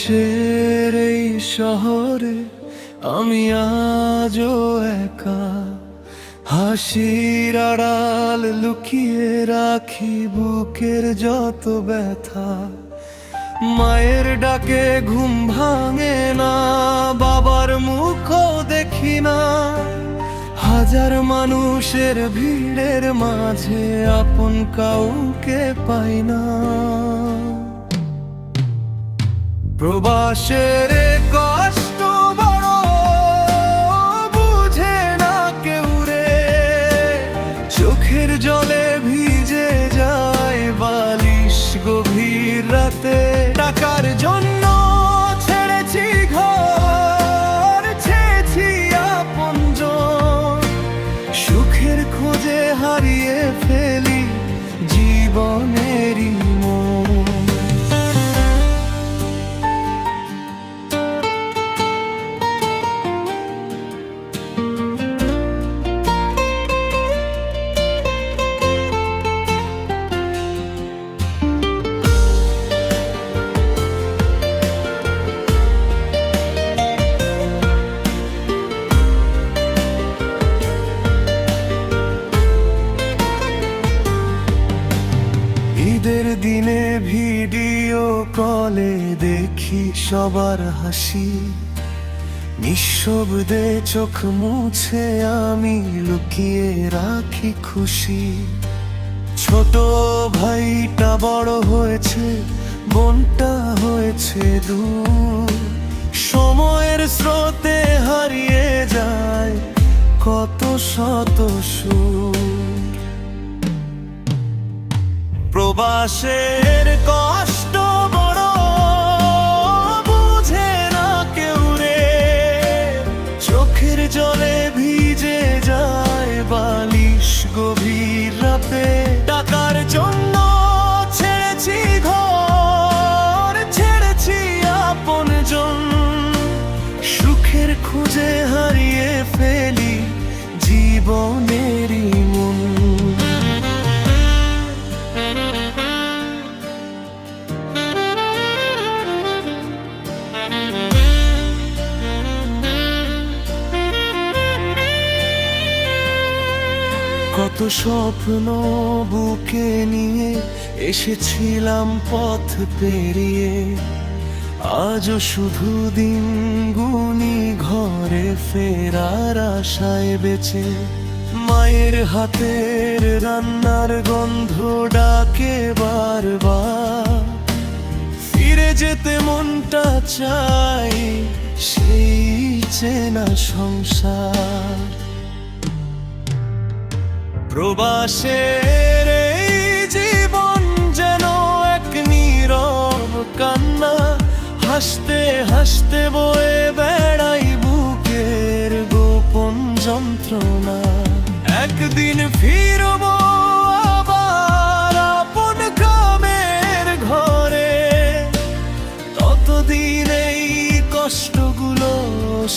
দেশের এই শহরে আমি আজও একা, হাসির আড়াল লুকিয়ে রাখি বুকের যত ব্যথা। মায়ের ডাকে ঘুম ভাঙে না, বাবার মুখও দেখি না, হাজার মানুষের ভিড়ের মাঝে আপন কাউকে পাই না। প্রবাসের কষ্ট বড় বুঝে না কেউ রে, চোখের জলে ভিজে যায় বালিশ গভীর রাতে। টাকার জন্য ছেড়েছি ঘর, ছেড়েছি আপনজন, সুখের খোঁজে হারিয়ে ফেলি জীবনেরই মন। ঈদের দিনে ভিডিও কলে দেখি সবার হাসি, নিঃশব্দে চোখ মুছে আমি লুকিয়ে রাখি খুশি। ছোট ভাইটা বড় হয়েছে, বোনটা হয়েছে দূর, সময়ের স্রোতে হারিয়ে যায় কত শত সুর। প্রবাসের কষ্ট বড় বুঝে না কেউ রে, চোখের জলে ভিজে যায় বালিশ গভীর রাতে। টাকার জন্য ছেড়েছি ঘর, ছেড়েছি আপনজন, সুখের খুঁজে হারিয়ে ফেলি জীবনেরই মন। কত স্বপ্ন বুকে নিয়ে এসেছিলাম পথ পেরিয়ে, আজও শুধু দিন গুনি ঘরে ফেরার আশায় বেঁচে। মায়ের হাতের রান্নার গন্ধ ডাকে বারবার, ফিরে যেতে মনটা চাই সেই চেনা সংসার। প্রবাসের এই জীবন যেন এক নীরব কান্না, হাসতে হাসতে বয়ে বেড়াই বুকের গোপন যন্ত্রণা। একদিন ফিরব আবার আপন গ্রামের ঘরে, ততদিন এই কষ্টগুলো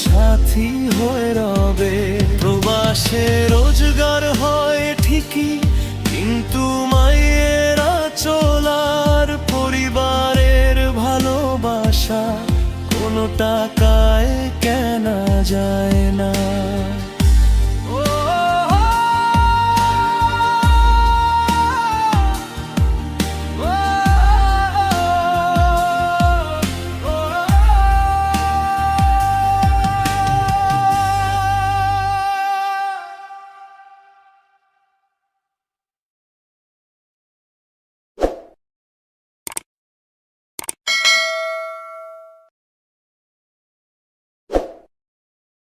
সাথী হয়ে রবে। প্রবাসে রোজগার হয় ঠিকই, কিন্তু মায়ের চলার পরিবারের ভালোবাসা কোনো টাকায় কেনা যায় না।